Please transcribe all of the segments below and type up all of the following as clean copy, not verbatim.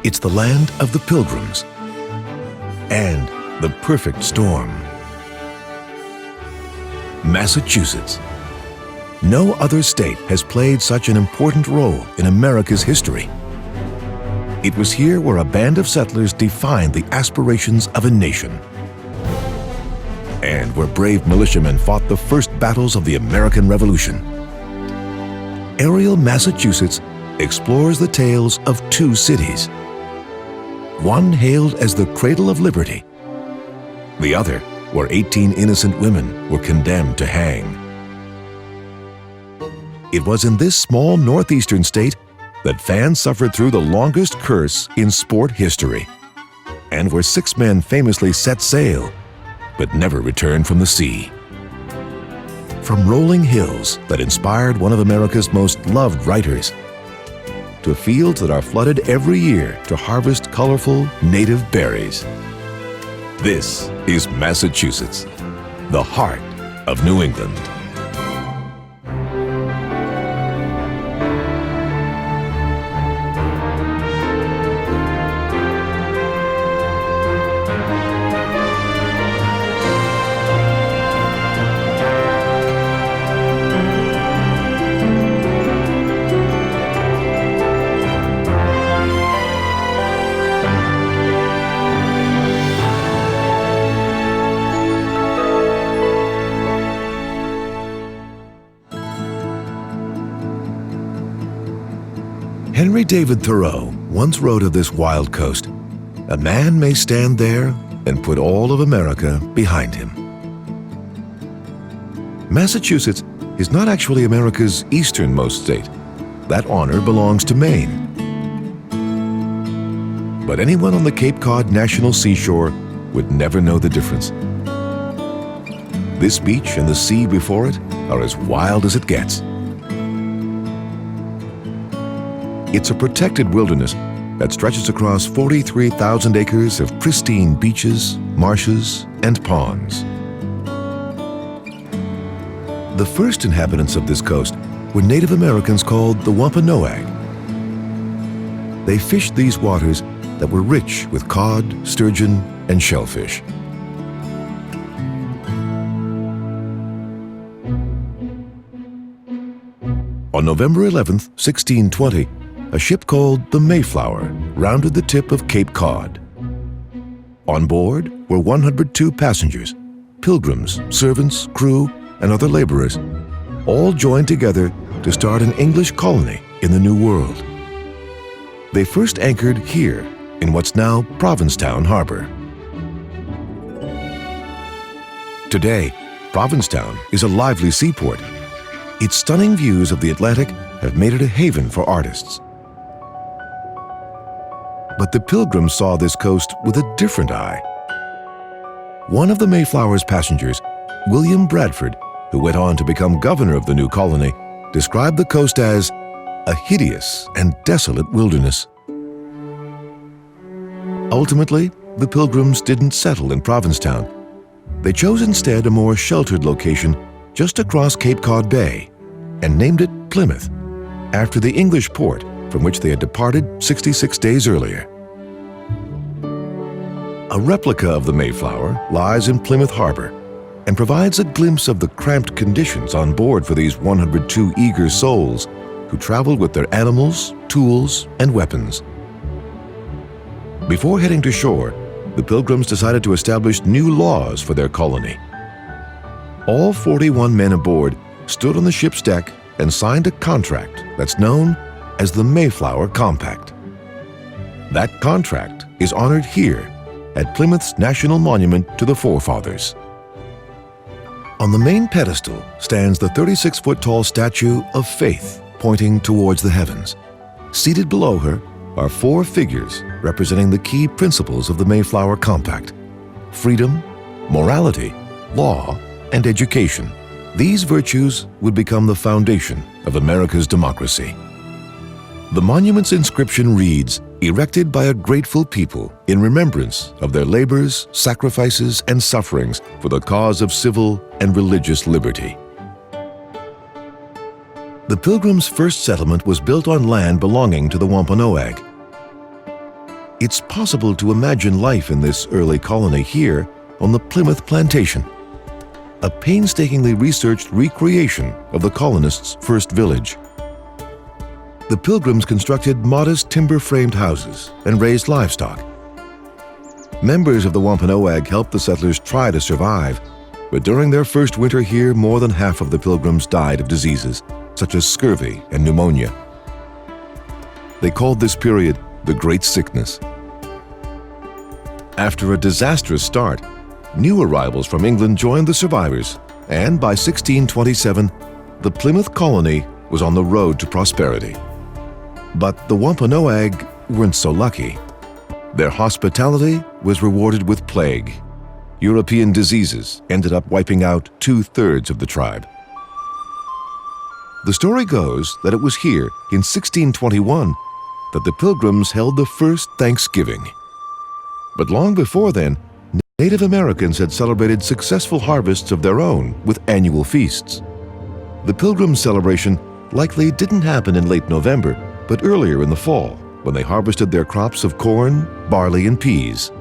It's the land of the Pilgrims and the perfect storm. Massachusetts. No other state has played such an important role in America's history. It was here where a band of settlers defined the aspirations of a nation, and where brave militiamen fought the first battles of the American Revolution. Aerial Massachusetts explores the tales of two cities. One hailed as the cradle of liberty, the other where 18 innocent women were condemned to hang. It was in this small northeastern state that fans suffered through the longest curse in sport history, and where 6 men famously set sail but never returned from the sea. From rolling hills that inspired one of America's most loved writers, to fields that are flooded every year to harvest colorful native berries. This is Massachusetts, the heart of New England. Henry David Thoreau once wrote of this wild coast, "A man may stand there and put all of America behind him." Massachusetts is not actually America's easternmost state. That honor belongs to Maine. But anyone on the Cape Cod National Seashore would never know the difference. This beach and the sea before it are as wild as it gets. It's a protected wilderness that stretches across 43,000 acres of pristine beaches, marshes, and ponds. The first inhabitants of this coast were Native Americans called the Wampanoag. They fished these waters that were rich with cod, sturgeon, and shellfish. On November 11th, 1620, a ship called the Mayflower rounded the tip of Cape Cod. On board were 102 passengers, pilgrims, servants, crew, and other laborers, all joined together to start an English colony in the New World. They first anchored here in what's now Provincetown Harbor. Today, Provincetown is a lively seaport. Its stunning views of the Atlantic have made it a haven for artists. But the Pilgrims saw this coast with a different eye. One of the Mayflower's passengers, William Bradford, who went on to become governor of the new colony, described the coast as a hideous and desolate wilderness. Ultimately, the Pilgrims didn't settle in Provincetown. They chose instead a more sheltered location just across Cape Cod Bay and named it Plymouth, after the English port from which they had departed 66 days earlier. A replica of the Mayflower lies in Plymouth Harbor and provides a glimpse of the cramped conditions on board for these 102 eager souls who traveled with their animals, tools, and weapons. Before heading to shore, the Pilgrims decided to establish new laws for their colony. All 41 men aboard stood on the ship's deck and signed a contract that's known as the Mayflower Compact. That contract is honored here at Plymouth's National Monument to the Forefathers. On the main pedestal stands the 36-foot-tall statue of Faith pointing towards the heavens. Seated below her are 4 figures representing the key principles of the Mayflower Compact: freedom, morality, law, and education. These virtues would become the foundation of America's democracy. The monument's inscription reads, "Erected by a grateful people in remembrance of their labors, sacrifices, and sufferings for the cause of civil and religious liberty." The Pilgrims' first settlement was built on land belonging to the Wampanoag. it's possible to imagine life in this early colony here on the Plymouth Plantation, a painstakingly researched recreation of the colonists' first village. The Pilgrims constructed modest timber-framed houses and raised livestock. Members of the Wampanoag helped the settlers try to survive, but during their first winter here, more than half of the Pilgrims died of diseases such as scurvy and pneumonia. They called this period the Great Sickness. After a disastrous start, new arrivals from England joined the survivors, and by 1627, the Plymouth colony was on the road to prosperity. But the Wampanoag weren't so lucky. Their hospitality was rewarded with plague. European diseases ended up wiping out 2/3 of the tribe. The story goes that it was here in 1621 that the Pilgrims held the first Thanksgiving. But long before then, Native Americans had celebrated successful harvests of their own with annual feasts. The Pilgrims' celebration likely didn't happen in late November, but earlier in the fall, when they harvested their crops of corn, barley, and peas.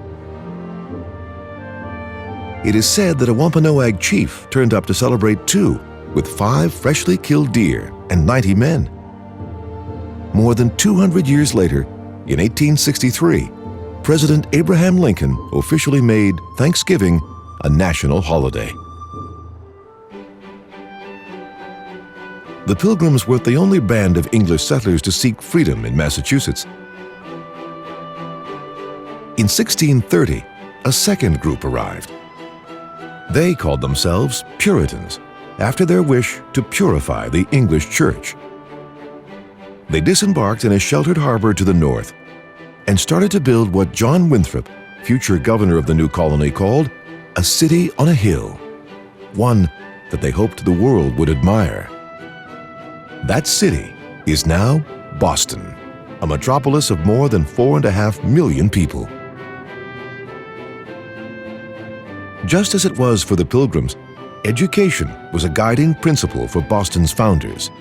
It is said that a Wampanoag chief turned up to celebrate too, with 5 freshly killed deer and 90 men. More than 200 years later, in 1863, President Abraham Lincoln officially made Thanksgiving a national holiday. The Pilgrims weren't the only band of English settlers to seek freedom in Massachusetts. In 1630, a second group arrived. They called themselves Puritans, after their wish to purify the English church. They disembarked in a sheltered harbor to the north and started to build what John Winthrop, future governor of the new colony, called a city on a hill, one that they hoped the world would admire. That city is now Boston, a metropolis of more than 4.5 million people. Just as it was for the Pilgrims, education was a guiding principle for Boston's founders.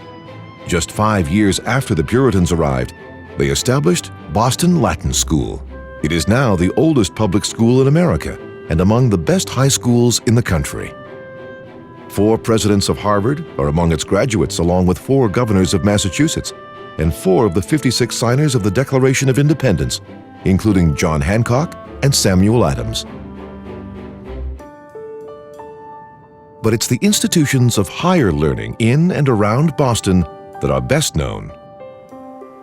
Just 5 years after the Puritans arrived, they established Boston Latin School. It is now the oldest public school in America and among the best high schools in the country. 4 presidents of Harvard are among its graduates, along with 4 governors of Massachusetts and 4 of the 56 signers of the Declaration of Independence, including John Hancock and Samuel Adams. But it's the institutions of higher learning in and around Boston that are best known.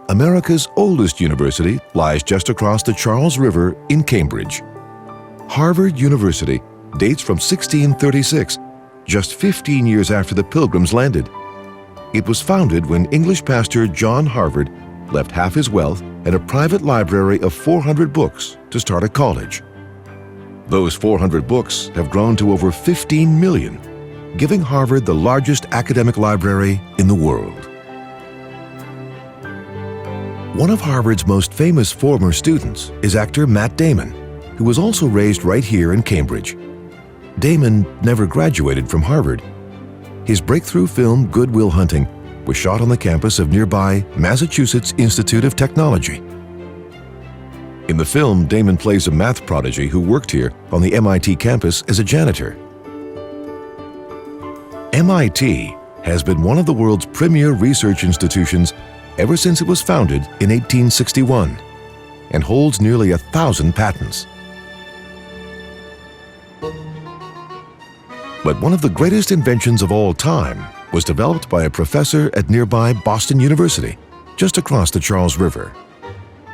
America's oldest university lies just across the Charles River in Cambridge. Harvard University dates from 1636, just 15 years after the Pilgrims landed. It was founded when English pastor John Harvard left half his wealth and a private library of 400 books to start a college. Those 400 books have grown to over 15 million, giving Harvard the largest academic library in the world. One of Harvard's most famous former students is actor Matt Damon, who was also raised right here in Cambridge. Damon never graduated from Harvard. His breakthrough film, Good Will Hunting, was shot on the campus of nearby Massachusetts Institute of Technology. In the film, Damon plays a math prodigy who worked here on the MIT campus as a janitor. MIT has been one of the world's premier research institutions ever since it was founded in 1861 and holds nearly 1,000 patents. But one of the greatest inventions of all time was developed by a professor at nearby Boston University, just across the Charles River.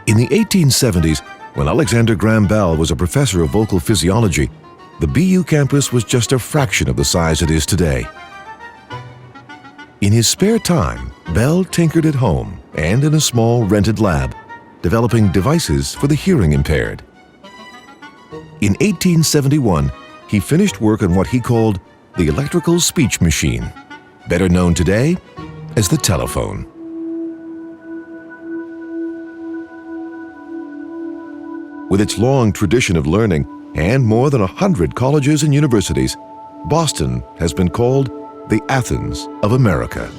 In the 1870s, when Alexander Graham Bell was a professor of vocal physiology, the BU campus was just a fraction of the size it is today. In his spare time, Bell tinkered at home and in a small rented lab, developing devices for the hearing impaired. In 1871, he finished work on what he called the electrical speech machine, better known today as the telephone. With its long tradition of learning and more than 100 colleges and universities, Boston has been called the Athens of America.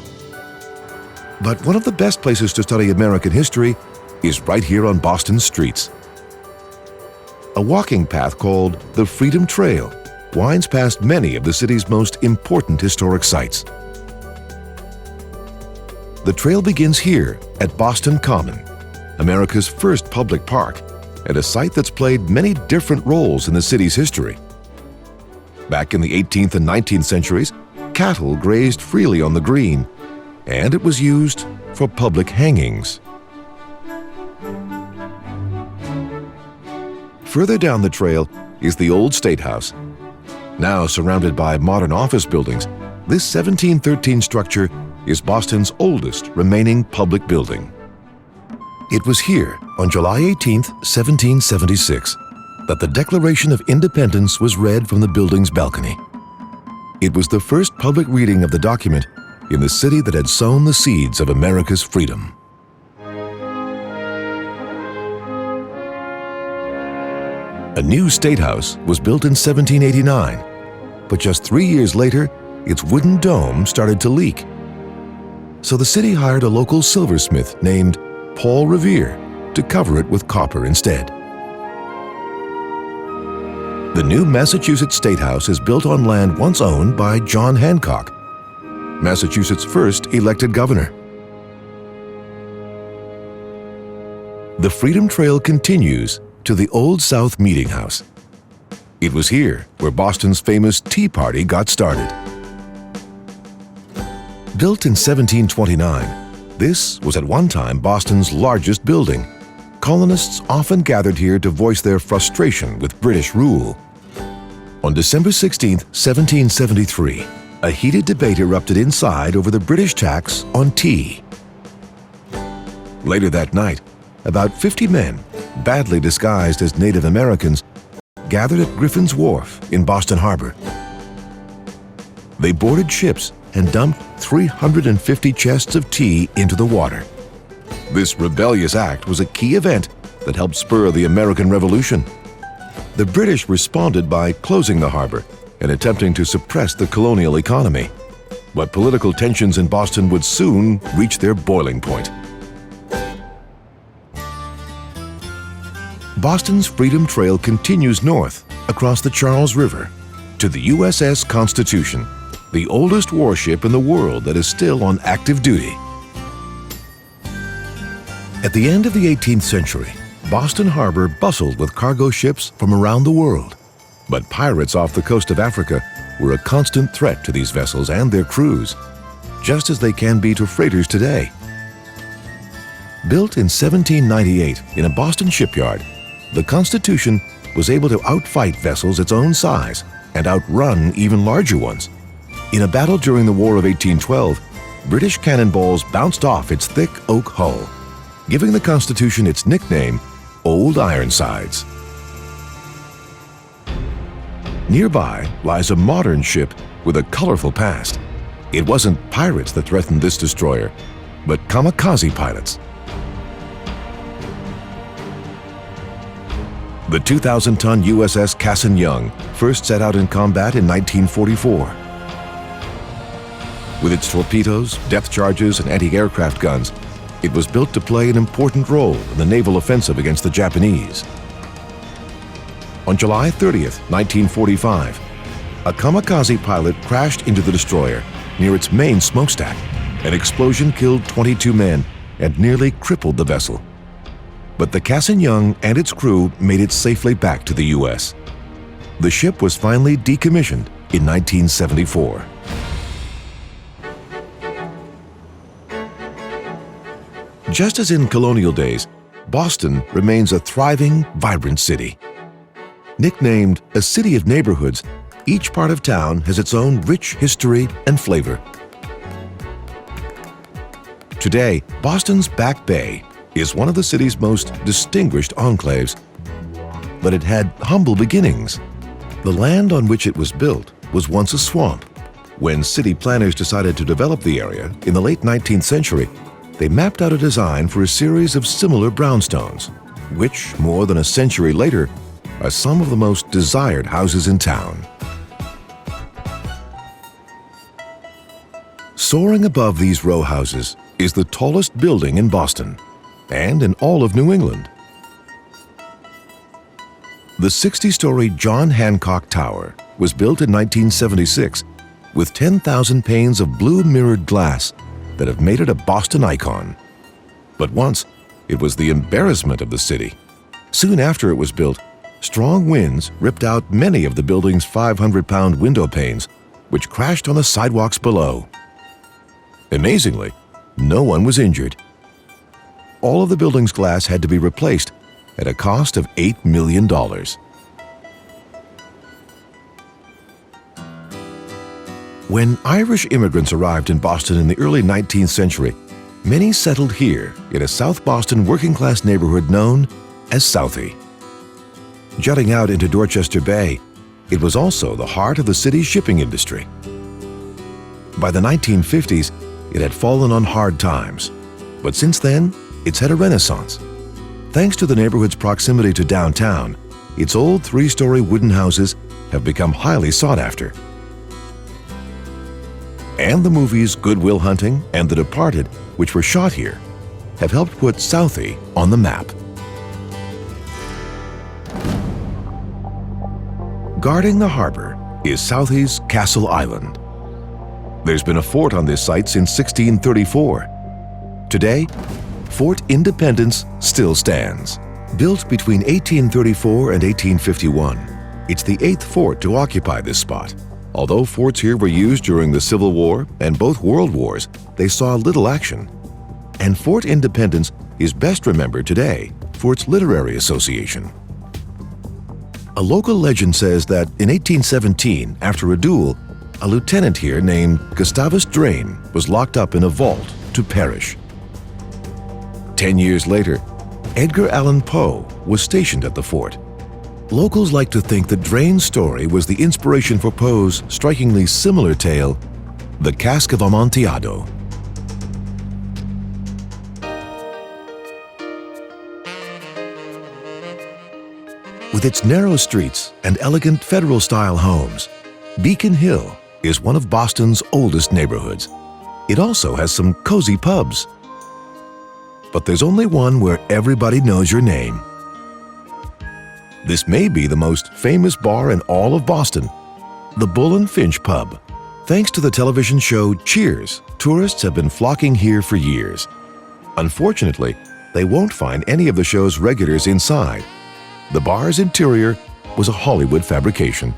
But one of the best places to study American history is right here on Boston's streets. A walking path called the Freedom Trail winds past many of the city's most important historic sites. The trail begins here at Boston Common, America's first public park, and a site that's played many different roles in the city's history. Back in the 18th and 19th centuries, cattle grazed freely on the green, and it was used for public hangings. Further down the trail is the Old State House. Now surrounded by modern office buildings, this 1713 structure is Boston's oldest remaining public building. It was here on July 18, 1776, that the Declaration of Independence was read from the building's balcony. It was the first public reading of the document in the city that had sown the seeds of America's freedom. A new State House was built in 1789, but just 3 years later, its wooden dome started to leak. So the city hired a local silversmith named Paul Revere to cover it with copper instead. The new Massachusetts State House is built on land once owned by John Hancock, Massachusetts' first elected governor. The Freedom Trail continues to the Old South Meeting House. It was here where Boston's famous Tea Party got started. Built in 1729, this was at one time Boston's largest building. Colonists often gathered here to voice their frustration with British rule. On December 16, 1773, a heated debate erupted inside over the British tax on tea. Later that night, about 50 men, badly disguised as Native Americans, gathered at Griffin's Wharf in Boston Harbor. They boarded ships and dumped 350 chests of tea into the water. This rebellious act was a key event that helped spur the American Revolution. The British responded by closing the harbor and attempting to suppress the colonial economy. But political tensions in Boston would soon reach their boiling point. Boston's Freedom Trail continues north across the Charles River to the USS Constitution, the oldest warship in the world that is still on active duty. At the end of the 18th century, Boston Harbor bustled with cargo ships from around the world. But pirates off the coast of Africa were a constant threat to these vessels and their crews, just as they can be to freighters today. Built in 1798 in a Boston shipyard, the Constitution was able to outfight vessels its own size and outrun even larger ones. In a battle during the War of 1812, British cannonballs bounced off its thick oak hull, giving the Constitution its nickname, Old Ironsides. Nearby lies a modern ship with a colorful past. It wasn't pirates that threatened this destroyer, but kamikaze pilots. The 2,000-ton USS Cassin Young first set out in combat in 1944. With its torpedoes, depth charges, and anti-aircraft guns, it was built to play an important role in the naval offensive against the Japanese. On July 30th, 1945, a kamikaze pilot crashed into the destroyer near its main smokestack. An explosion killed 22 men and nearly crippled the vessel. But the Cassin Young and its crew made it safely back to the U.S. The ship was finally decommissioned in 1974. Just as in colonial days, Boston remains a thriving, vibrant city. Nicknamed a city of neighborhoods, each part of town has its own rich history and flavor. Today, Boston's Back Bay is one of the city's most distinguished enclaves, but it had humble beginnings. The land on which it was built was once a swamp. When city planners decided to develop the area in the late 19th century, they mapped out a design for a series of similar brownstones, which, more than a century later, are some of the most desired houses in town. Soaring above these row houses is the tallest building in Boston and in all of New England. The 60-story John Hancock Tower was built in 1976 with 10,000 panes of blue mirrored glass that have made it a Boston icon. But once, it was the embarrassment of the city. Soon after it was built, strong winds ripped out many of the building's 500-pound window panes, which crashed on the sidewalks below. Amazingly, no one was injured. All of the building's glass had to be replaced at a cost of $8 million. When Irish immigrants arrived in Boston in the early 19th century, many settled here in a South Boston working-class neighborhood known as Southie. Jutting out into Dorchester Bay, it was also the heart of the city's shipping industry. By the 1950s, it had fallen on hard times, but since then, it's had a renaissance. Thanks to the neighborhood's proximity to downtown, its old three-story wooden houses have become highly sought after. And the movies Good Will Hunting and The Departed, which were shot here, have helped put Southie on the map. Guarding the harbor is Southie's Castle Island. There's been a fort on this site since 1634. Today, Fort Independence still stands. Built between 1834 and 1851, it's the 8th fort to occupy this spot. Although forts here were used during the Civil War and both World Wars, they saw little action. And Fort Independence is best remembered today for its literary association. A local legend says that in 1817, after a duel, a lieutenant here named Gustavus Drain was locked up in a vault to perish. 10 years later, Edgar Allan Poe was stationed at the fort. Locals like to think that Drain's story was the inspiration for Poe's strikingly similar tale, The Cask of Amontillado. With its narrow streets and elegant federal-style homes, Beacon Hill is one of Boston's oldest neighborhoods. It also has some cozy pubs. But there's only one where everybody knows your name. This may be the most famous bar in all of Boston, the Bull and Finch Pub. Thanks to the television show Cheers, tourists have been flocking here for years. Unfortunately, they won't find any of the show's regulars inside. The bar's interior was a Hollywood fabrication.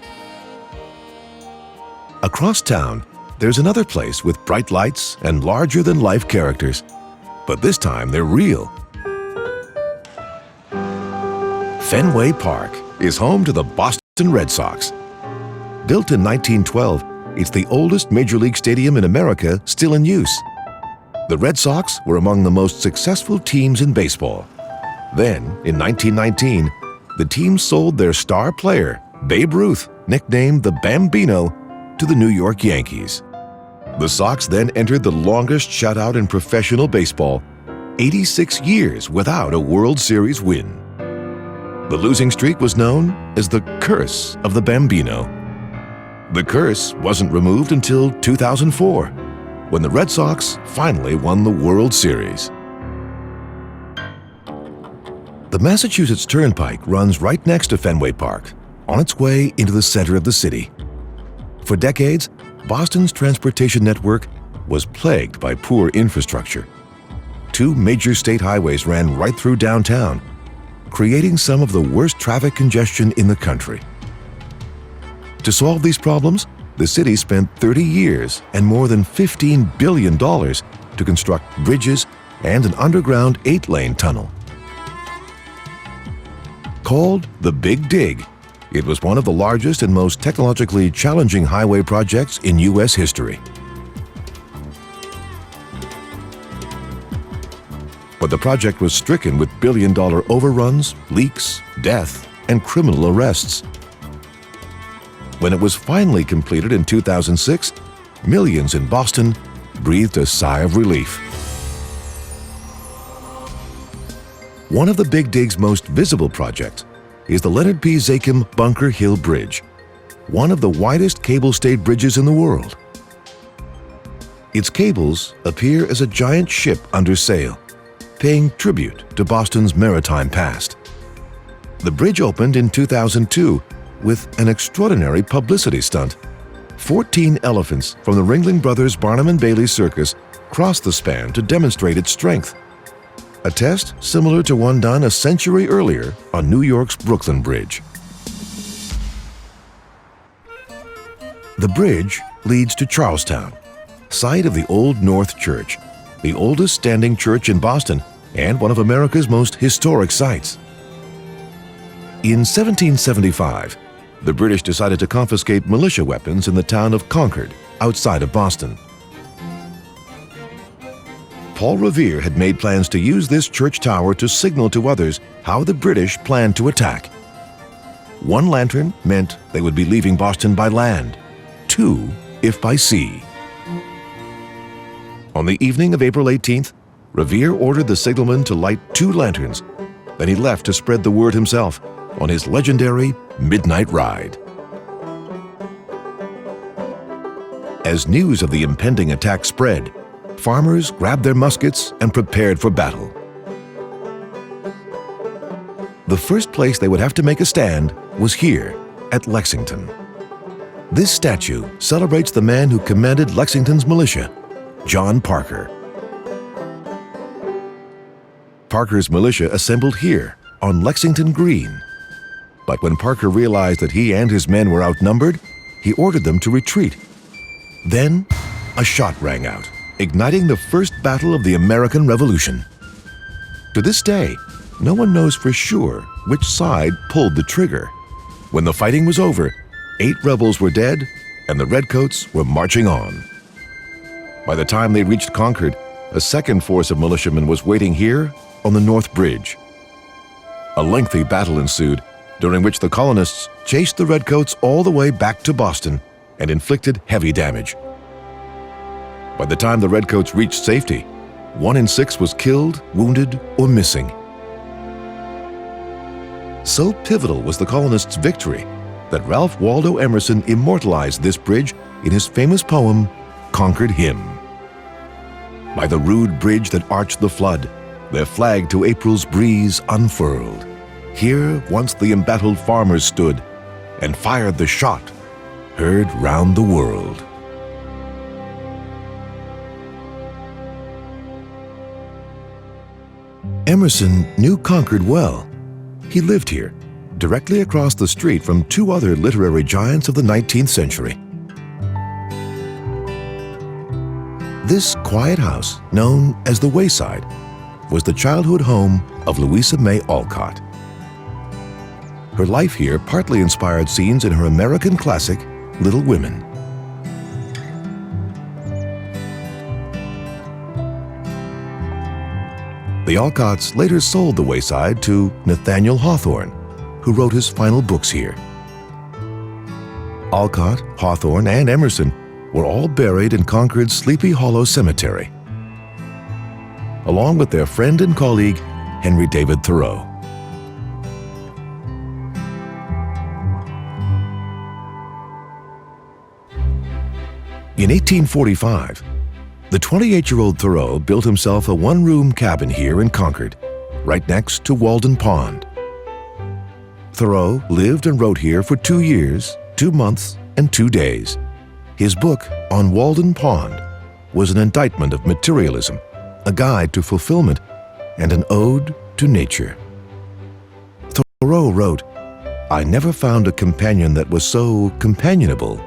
Across town, there's another place with bright lights and larger-than-life characters. But this time they're real. Fenway Park is home to the Boston Red Sox. Built in 1912, it's the oldest Major League stadium in America still in use. The Red Sox were among the most successful teams in baseball. Then, in 1919, the team sold their star player, Babe Ruth, nicknamed the Bambino, to the New York Yankees. The Sox then entered the longest shutout in professional baseball, 86 years without a World Series win. The losing streak was known as the Curse of the Bambino. The curse wasn't removed until 2004, when the Red Sox finally won the World Series. The Massachusetts Turnpike runs right next to Fenway Park, on its way into the center of the city. For decades, Boston's transportation network was plagued by poor infrastructure. 2 major state highways ran right through downtown, creating some of the worst traffic congestion in the country. To solve these problems, the city spent 30 years and more than $15 billion to construct bridges and an underground 8-lane tunnel. Called the Big Dig, it was one of the largest and most technologically challenging highway projects in U.S. history. But the project was stricken with billion-dollar overruns, leaks, death, and criminal arrests. When it was finally completed in 2006, millions in Boston breathed a sigh of relief. One of the Big Dig's most visible projects is the Leonard P. Zakim Bunker Hill Bridge, one of the widest cable-stayed bridges in the world. Its cables appear as a giant ship under sail, paying tribute to Boston's maritime past. The bridge opened in 2002 with an extraordinary publicity stunt. 14 elephants from the Ringling Brothers Barnum and Bailey Circus crossed the span to demonstrate its strength. A test similar to one done a century earlier on New York's Brooklyn Bridge. The bridge leads to Charlestown, site of the Old North Church, the oldest standing church in Boston and one of America's most historic sites. In 1775, the British decided to confiscate militia weapons in the town of Concord, outside of Boston. Paul Revere had made plans to use this church tower to signal to others how the British planned to attack. One lantern meant they would be leaving Boston by land, two if by sea. On the evening of April 18th, Revere ordered the signalman to light 2 lanterns. Then he left to spread the word himself on his legendary midnight ride. As news of the impending attack spread, farmers grabbed their muskets and prepared for battle. The first place they would have to make a stand was here at Lexington. This statue celebrates the man who commanded Lexington's militia, John Parker. Parker's militia assembled here on Lexington Green. But when Parker realized that he and his men were outnumbered, he ordered them to retreat. Then, a shot rang out, igniting the first battle of the American Revolution. To this day, no one knows for sure which side pulled the trigger. When the fighting was over, 8 rebels were dead and the Redcoats were marching on. By the time they reached Concord, a second force of militiamen was waiting here on the North Bridge. A lengthy battle ensued, during which the colonists chased the Redcoats all the way back to Boston and inflicted heavy damage. By the time the Redcoats reached safety, 1 in 6 was killed, wounded, or missing. So pivotal was the colonists' victory that Ralph Waldo Emerson immortalized this bridge in his famous poem, Concord Hymn. By the rude bridge that arched the flood, their flag to April's breeze unfurled. Here once the embattled farmers stood and fired the shot heard round the world. Emerson knew Concord well. He lived here, directly across the street from 2 other literary giants of the 19th century. This quiet house, known as the Wayside, was the childhood home of Louisa May Alcott. Her life here partly inspired scenes in her American classic, Little Women. The Alcotts later sold the Wayside to Nathaniel Hawthorne, who wrote his final books here. Alcott, Hawthorne, and Emerson were all buried in Concord's Sleepy Hollow Cemetery, along with their friend and colleague, Henry David Thoreau. In 1845, the 28-year-old Thoreau built himself a 1-room cabin here in Concord, right next to Walden Pond. Thoreau lived and wrote here for 2 years, 2 months, and 2 days. His book, On Walden Pond, was an indictment of materialism, a guide to fulfillment, and an ode to nature. Thoreau wrote, "I never found a companion that was so companionable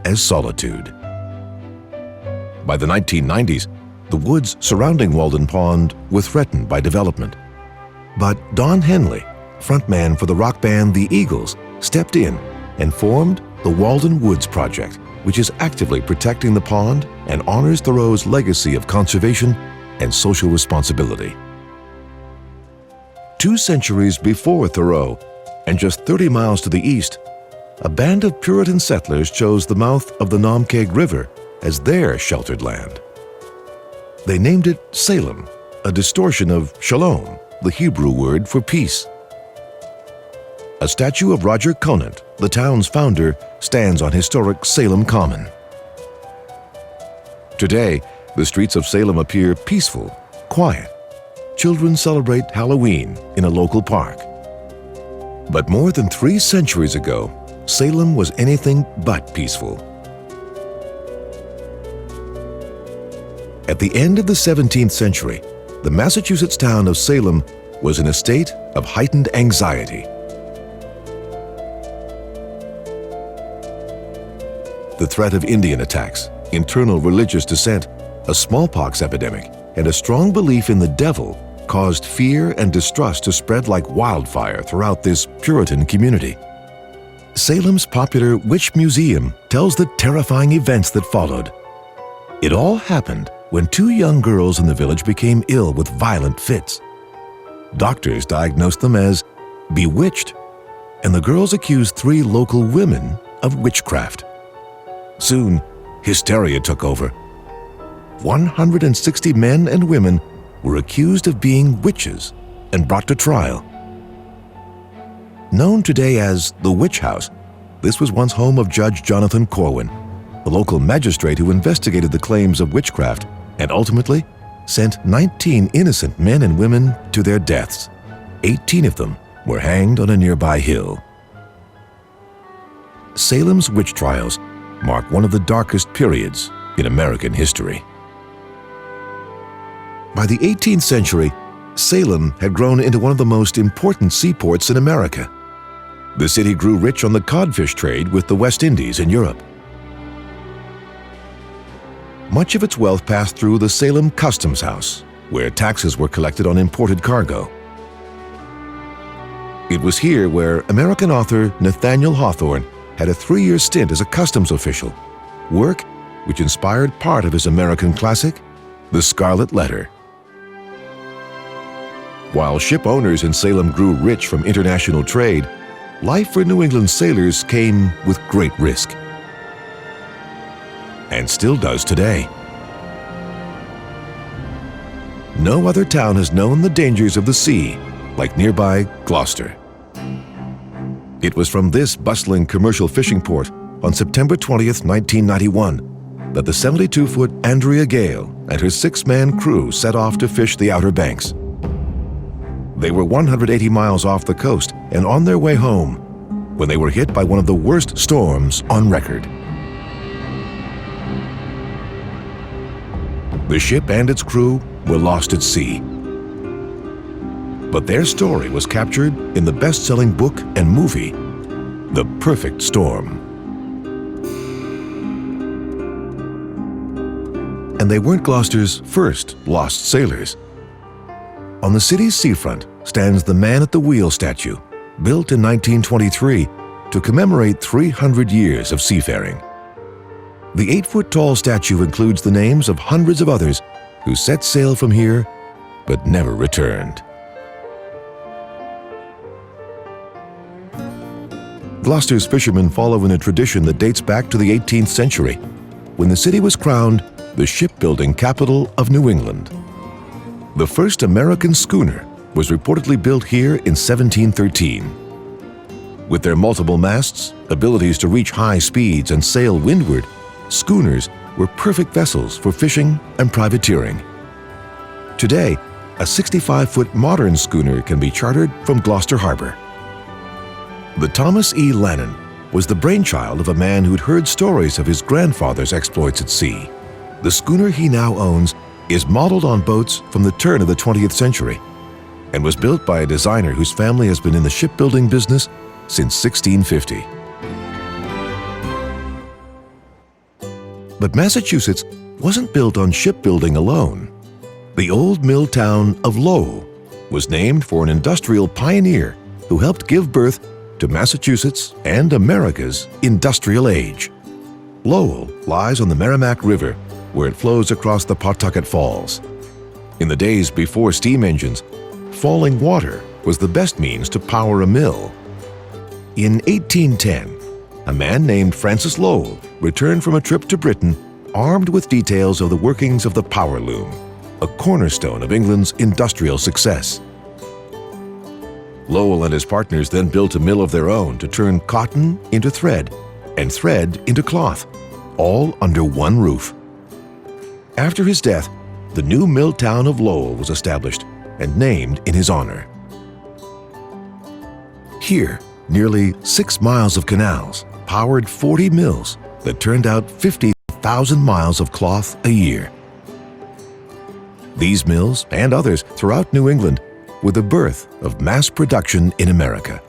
as solitude." By the 1990s, the woods surrounding Walden Pond were threatened by development. But Don Henley, frontman for the rock band The Eagles, stepped in and formed the Walden Woods Project, which is actively protecting the pond and honors Thoreau's legacy of conservation and social responsibility. 2 centuries before Thoreau, and just 30 miles to the east, a band of Puritan settlers chose the mouth of the Nomkeg River as their sheltered land. They named it Salem, a distortion of Shalom, the Hebrew word for peace. A statue of Roger Conant, the town's founder, stands on historic Salem Common. Today, the streets of Salem appear peaceful, quiet. Children celebrate Halloween in a local park. But more than 3 centuries ago, Salem was anything but peaceful. At the end of the 17th century, the Massachusetts town of Salem was in a state of heightened anxiety. The threat of Indian attacks, internal religious dissent, a smallpox epidemic, and a strong belief in the devil caused fear and distrust to spread like wildfire throughout this Puritan community. Salem's popular Witch Museum tells the terrifying events that followed. It all happened when 2 young girls in the village became ill with violent fits. Doctors diagnosed them as bewitched, and the girls accused 3 local women of witchcraft. Soon, hysteria took over. 160 men and women were accused of being witches and brought to trial. Known today as the Witch House, this was once home of Judge Jonathan Corwin, the local magistrate who investigated the claims of witchcraft and ultimately sent 19 innocent men and women to their deaths. 18 of them were hanged on a nearby hill. Salem's witch trials mark one of the darkest periods in American history. By the 18th century, Salem had grown into one of the most important seaports in America. The city grew rich on the codfish trade with the West Indies and Europe. Much of its wealth passed through the Salem Customs House, where taxes were collected on imported cargo. It was here where American author Nathaniel Hawthorne had a 3-year stint as a customs official, work which inspired part of his American classic, The Scarlet Letter. While ship owners in Salem grew rich from international trade, life for New England sailors came with great risk. And still does today. No other town has known the dangers of the sea like nearby Gloucester. It was from this bustling commercial fishing port on September 20th, 1991, that the 72-foot Andrea Gale and her 6-man crew set off to fish the Outer Banks. They were 180 miles off the coast and on their way home when they were hit by one of the worst storms on record. The ship and its crew were lost at sea. But their story was captured in the best-selling book and movie, The Perfect Storm. And they weren't Gloucester's first lost sailors. On the city's seafront stands the Man at the Wheel statue, built in 1923 to commemorate 300 years of seafaring. The 8-foot-tall statue includes the names of hundreds of others who set sail from here but never returned. Gloucester's fishermen follow in a tradition that dates back to the 18th century, when the city was crowned the shipbuilding capital of New England. The first American schooner was reportedly built here in 1713. With their multiple masts, abilities to reach high speeds, and sail windward, schooners were perfect vessels for fishing and privateering. Today, a 65-foot modern schooner can be chartered from Gloucester Harbor. The Thomas E. Lannon was the brainchild of a man who'd heard stories of his grandfather's exploits at sea. The schooner he now owns is modeled on boats from the turn of the 20th century and was built by a designer whose family has been in the shipbuilding business since 1650. But Massachusetts wasn't built on shipbuilding alone. The old mill town of Lowell was named for an industrial pioneer who helped give birth to Massachusetts and America's industrial age. Lowell lies on the Merrimack River, where it flows across the Pawtucket Falls. In the days before steam engines, falling water was the best means to power a mill. In 1810, a man named Francis Lowell returned from a trip to Britain armed with details of the workings of the power loom, a cornerstone of England's industrial success. Lowell and his partners then built a mill of their own to turn cotton into thread and thread into cloth, all under one roof. After his death, the new mill town of Lowell was established and named in his honor. Here, nearly 6 miles of canals powered 40 mills that turned out 50,000 miles of cloth a year. These mills and others throughout New England were the birth of mass production in America.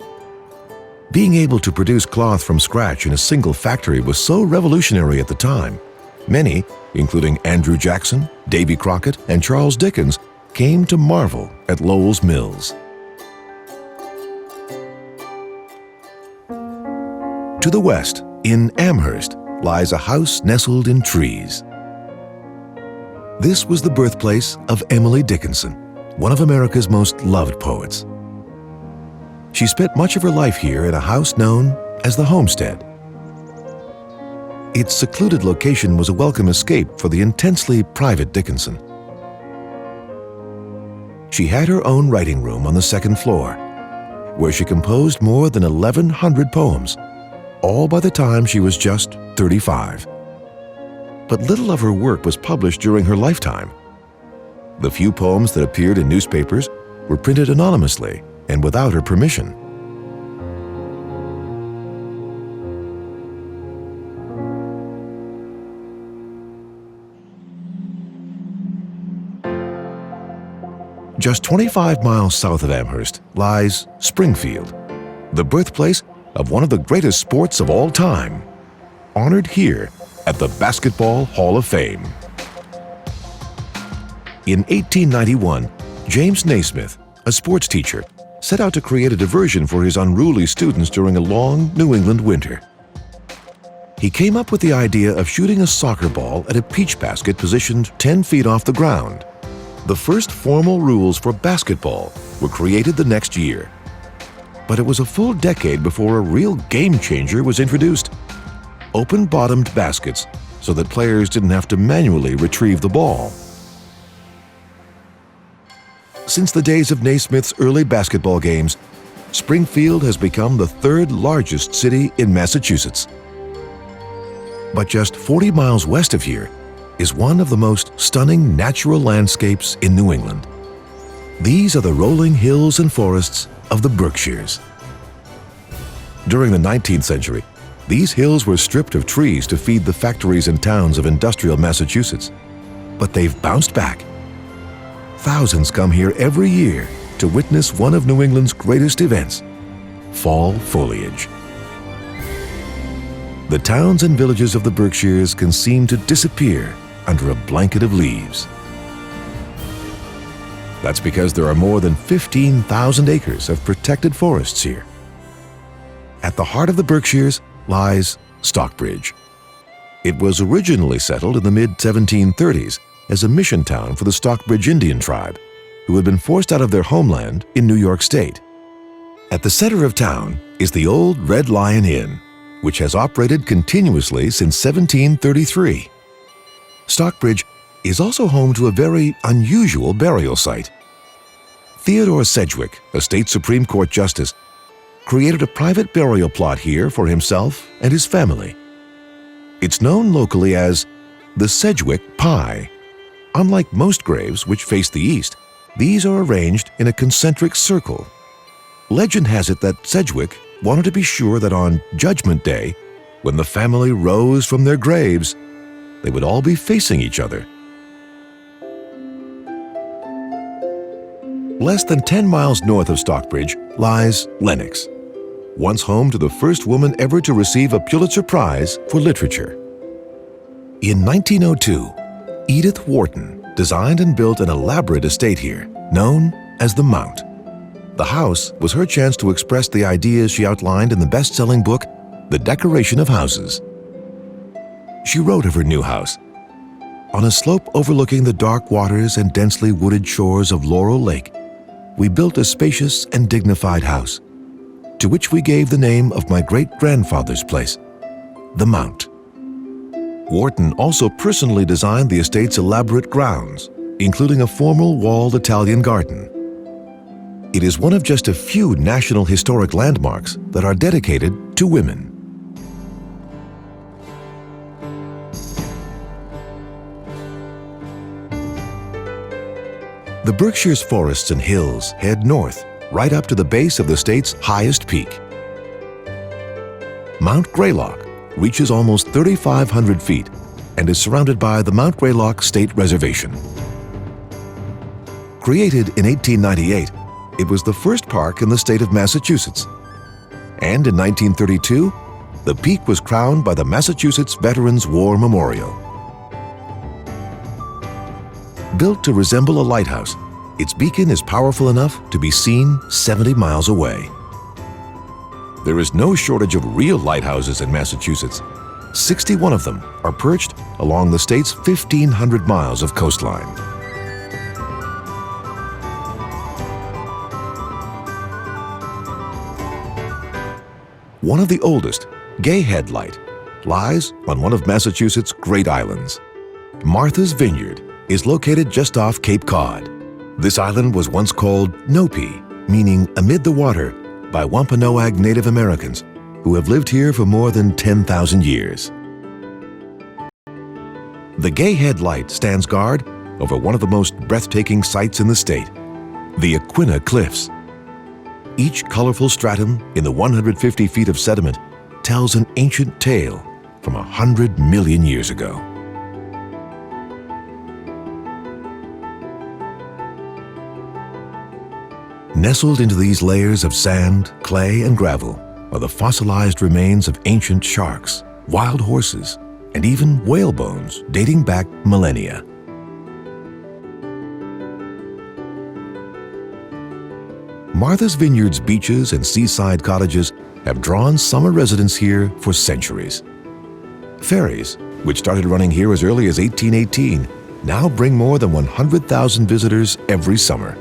Being able to produce cloth from scratch in a single factory was so revolutionary at the time. Many, including Andrew Jackson, Davy Crockett, and Charles Dickens, came to marvel at Lowell's mills. To the west, in Amherst, lies a house nestled in trees. This was the birthplace of Emily Dickinson, one of America's most loved poets. She spent much of her life here in a house known as the Homestead. Its secluded location was a welcome escape for the intensely private Dickinson. She had her own writing room on the second floor, where she composed more than 1,100 poems, all by the time she was just 35. But little of her work was published during her lifetime. The few poems that appeared in newspapers were printed anonymously and without her permission. Just 25 miles south of Amherst lies Springfield, the birthplace of one of the greatest sports of all time, honored here at the Basketball Hall of Fame. In 1891, James Naismith, a sports teacher, set out to create a diversion for his unruly students during a long New England winter. He came up with the idea of shooting a soccer ball at a peach basket positioned 10 feet off the ground. The first formal rules for basketball were created the next year. But it was a full decade before a real game changer was introduced: open-bottomed baskets so that players didn't have to manually retrieve the ball. Since the days of Naismith's early basketball games, Springfield has become the third largest city in Massachusetts. But just 40 miles west of here is one of the most stunning natural landscapes in New England. These are the rolling hills and forests of the Berkshires. During the 19th century, these hills were stripped of trees to feed the factories and towns of industrial Massachusetts. But they've bounced back. Thousands come here every year to witness one of New England's greatest events: fall foliage. The towns and villages of the Berkshires can seem to disappear under a blanket of leaves. That's because there are more than 15,000 acres of protected forests here. At the heart of the Berkshires lies Stockbridge. It was originally settled in the mid-1730s as a mission town for the Stockbridge Indian tribe, who had been forced out of their homeland in New York State. At the center of town is the old Red Lion Inn, which has operated continuously since 1733. Stockbridge is also home to a very unusual burial site. Theodore Sedgwick, a state Supreme Court justice, created a private burial plot here for himself and his family. It's known locally as the Sedgwick Pie. Unlike most graves which face the east, these are arranged in a concentric circle. Legend has it that Sedgwick wanted to be sure that on Judgment Day, when the family rose from their graves, they would all be facing each other. Less than 10 miles north of Stockbridge lies Lenox, once home to the first woman ever to receive a Pulitzer Prize for literature. In 1902, Edith Wharton designed and built an elaborate estate here, known as the Mount. The house was her chance to express the ideas she outlined in the best-selling book, The Decoration of Houses. She wrote of her new house: "On a slope overlooking the dark waters and densely wooded shores of Laurel Lake, we built a spacious and dignified house, to which we gave the name of my great-grandfather's place, the Mount." Wharton also personally designed the estate's elaborate grounds, including a formal walled Italian garden. It is one of just a few National Historic Landmarks that are dedicated to women. The Berkshires forests and hills head north, right up to the base of the state's highest peak. Mount Greylock reaches almost 3,500 feet and is surrounded by the Mount Greylock State Reservation. Created in 1898, it was the first park in the state of Massachusetts. And in 1932, the peak was crowned by the Massachusetts Veterans War Memorial. Built to resemble a lighthouse, its beacon is powerful enough to be seen 70 miles away. There is no shortage of real lighthouses in Massachusetts. 61 of them are perched along the state's 1,500 miles of coastline. One of the oldest, Gay Head Light, lies on one of Massachusetts' Great Islands. Martha's Vineyard is located just off Cape Cod. This island was once called Nopi, meaning amid the water, by Wampanoag Native Americans who have lived here for more than 10,000 years. The Gay Head Light stands guard over one of the most breathtaking sights in the state, the Aquina Cliffs. Each colorful stratum in the 150 feet of sediment tells an ancient tale from 100 million years ago. Nestled into these layers of sand, clay, and gravel are the fossilized remains of ancient sharks, wild horses, and even whale bones dating back millennia. Martha's Vineyard's beaches and seaside cottages have drawn summer residents here for centuries. Ferries, which started running here as early as 1818, now bring more than 100,000 visitors every summer.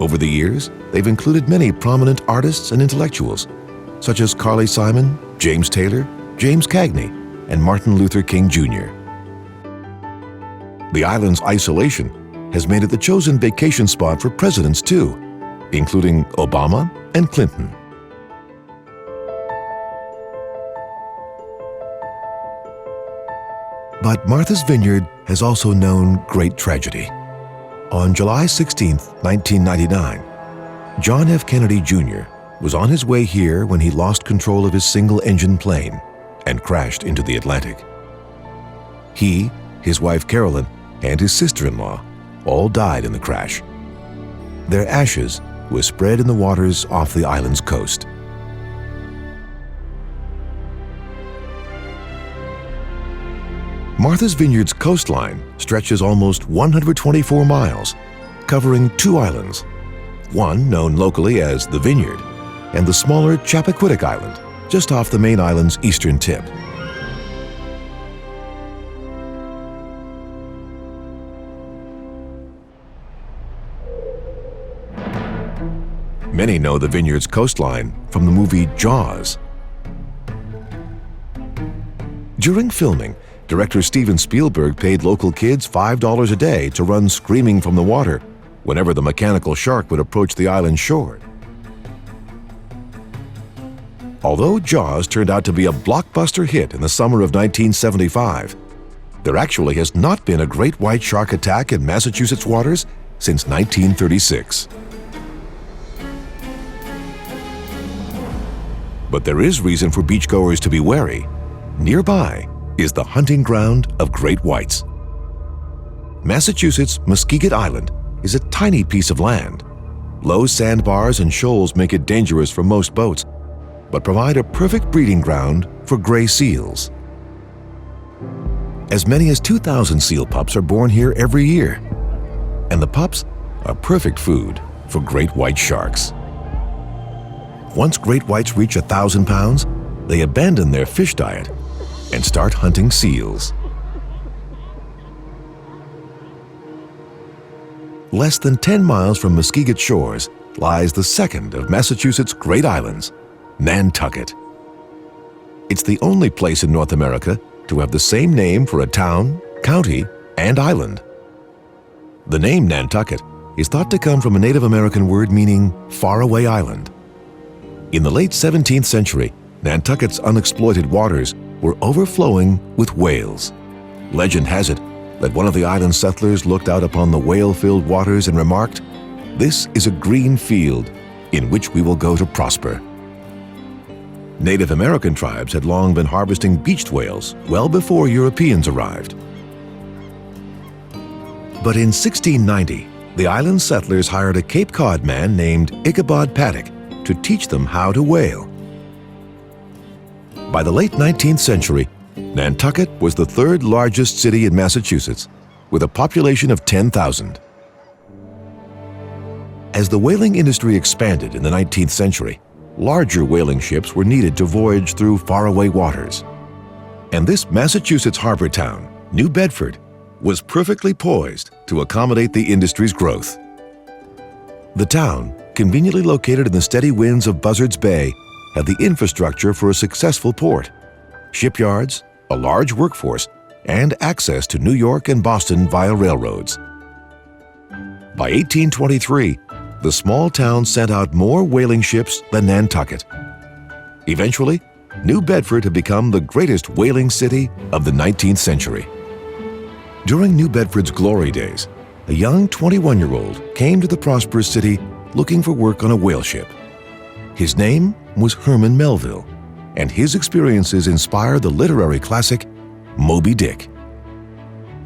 Over the years, they've included many prominent artists and intellectuals, such as Carly Simon, James Taylor, James Cagney, and Martin Luther King Jr. The island's isolation has made it the chosen vacation spot for presidents too, including Obama and Clinton. But Martha's Vineyard has also known great tragedy. On July 16, 1999, John F. Kennedy Jr. was on his way here when he lost control of his single-engine plane and crashed into the Atlantic. He, his wife Carolyn, and his sister-in-law all died in the crash. Their ashes were spread in the waters off the island's coast. Martha's Vineyard's coastline stretches almost 124 miles, covering two islands, one known locally as the Vineyard, and the smaller Chappaquiddick Island, just off the main island's eastern tip. Many know the Vineyard's coastline from the movie Jaws. During filming, director Steven Spielberg paid local kids $5 a day to run screaming from the water whenever the mechanical shark would approach the island shore. Although Jaws turned out to be a blockbuster hit in the summer of 1975, there actually has not been a great white shark attack in Massachusetts waters since 1936. But there is reason for beachgoers to be wary. Nearby is the hunting ground of great whites. Massachusetts' Muskeget Island is a tiny piece of land. Low sandbars and shoals make it dangerous for most boats, but provide a perfect breeding ground for gray seals. As many as 2,000 seal pups are born here every year, and the pups are perfect food for great white sharks. Once great whites reach 1,000 pounds, they abandon their fish diet and start hunting seals. Less than 10 miles from Muskeget shores lies the second of Massachusetts' Great Islands, Nantucket. It's the only place in North America to have the same name for a town, county, and island. The name Nantucket is thought to come from a Native American word meaning faraway island. In the late 17th century, Nantucket's unexploited waters were overflowing with whales. Legend has it that one of the island settlers looked out upon the whale-filled waters and remarked, "This is a green field in which we will go to prosper." Native American tribes had long been harvesting beached whales well before Europeans arrived. But in 1690, the island settlers hired a Cape Cod man named Ichabod Paddock to teach them how to whale. By the late 19th century, Nantucket was the third largest city in Massachusetts, with a population of 10,000. As the whaling industry expanded in the 19th century, larger whaling ships were needed to voyage through faraway waters. And this Massachusetts harbor town, New Bedford, was perfectly poised to accommodate the industry's growth. The town, conveniently located in the steady winds of Buzzards Bay, had the infrastructure for a successful port, shipyards, a large workforce, and access to New York and Boston via railroads. By 1823, the small town sent out more whaling ships than Nantucket. Eventually, New Bedford had become the greatest whaling city of the 19th century. During New Bedford's glory days, a young 21-year-old came to the prosperous city looking for work on a whale ship. His name was Herman Melville, and his experiences inspired the literary classic Moby Dick.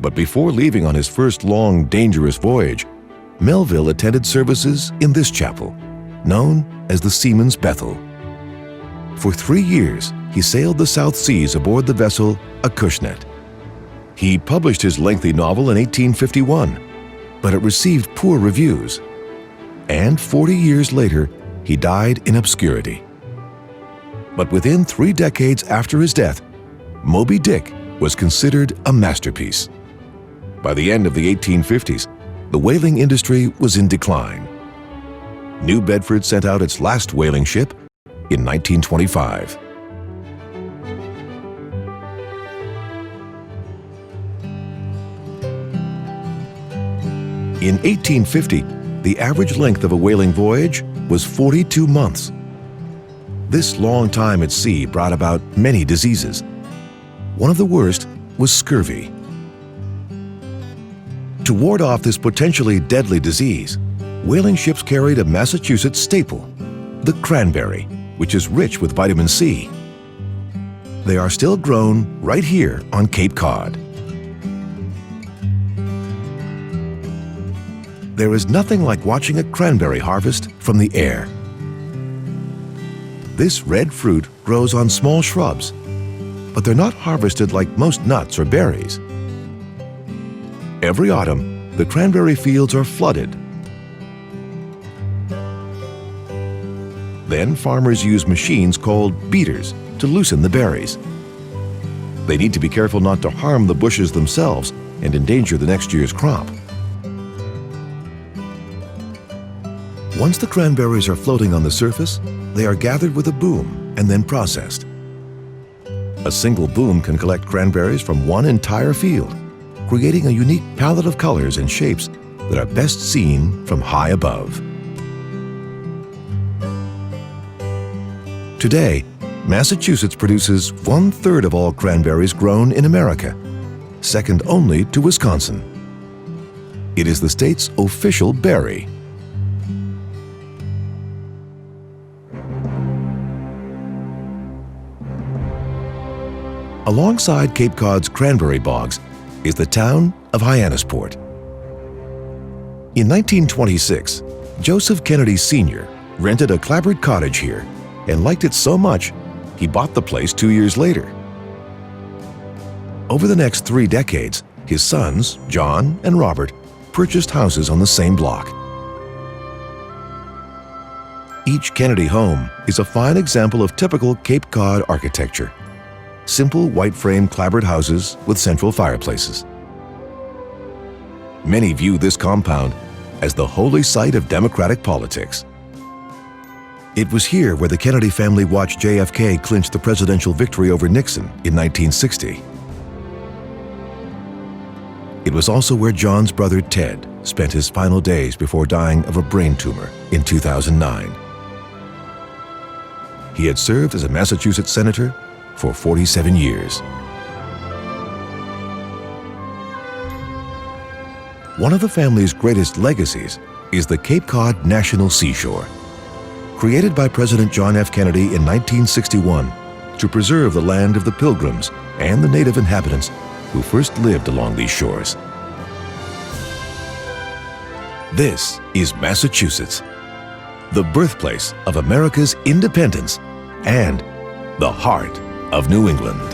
But before leaving on his first long, dangerous voyage, Melville attended services in this chapel, known as the Seaman's Bethel. For 3 years, he sailed the South Seas aboard the vessel Acushnet. He published his lengthy novel in 1851, but it received poor reviews. And 40 years later, he died in obscurity. But within 3 decades after his death, Moby Dick was considered a masterpiece. By the end of the 1850s, the whaling industry was in decline. New Bedford sent out its last whaling ship in 1925. In 1850, the average length of a whaling voyage was 42 months. This long time at sea brought about many diseases. One of the worst was scurvy. To ward off this potentially deadly disease, whaling ships carried a Massachusetts staple, the cranberry, which is rich with vitamin C. They are still grown right here on Cape Cod. There is nothing like watching a cranberry harvest from the air. This red fruit grows on small shrubs, but they're not harvested like most nuts or berries. Every autumn, the cranberry fields are flooded. Then farmers use machines called beaters to loosen the berries. They need to be careful not to harm the bushes themselves and endanger the next year's crop. Once the cranberries are floating on the surface, they are gathered with a boom and then processed. A single boom can collect cranberries from one entire field, creating a unique palette of colors and shapes that are best seen from high above. Today, Massachusetts produces 1/3 of all cranberries grown in America, second only to Wisconsin. It is the state's official berry. Alongside Cape Cod's cranberry bogs is the town of Hyannisport. In 1926, Joseph Kennedy Sr. rented a clapboard cottage here and liked it so much he bought the place 2 years later. Over the next 3 decades, his sons, John and Robert, purchased houses on the same block. Each Kennedy home is a fine example of typical Cape Cod architecture. Simple white-frame clapboard houses with central fireplaces. Many view this compound as the holy site of democratic politics. It was here where the Kennedy family watched JFK clinch the presidential victory over Nixon in 1960. It was also where John's brother Ted spent his final days before dying of a brain tumor in 2009. He had served as a Massachusetts senator for 47 years. One of the family's greatest legacies is the Cape Cod National Seashore. created by President John F. Kennedy in 1961 to preserve the land of the Pilgrims and the native inhabitants who first lived along these shores. This is Massachusetts, the birthplace of America's independence and the heart of New England.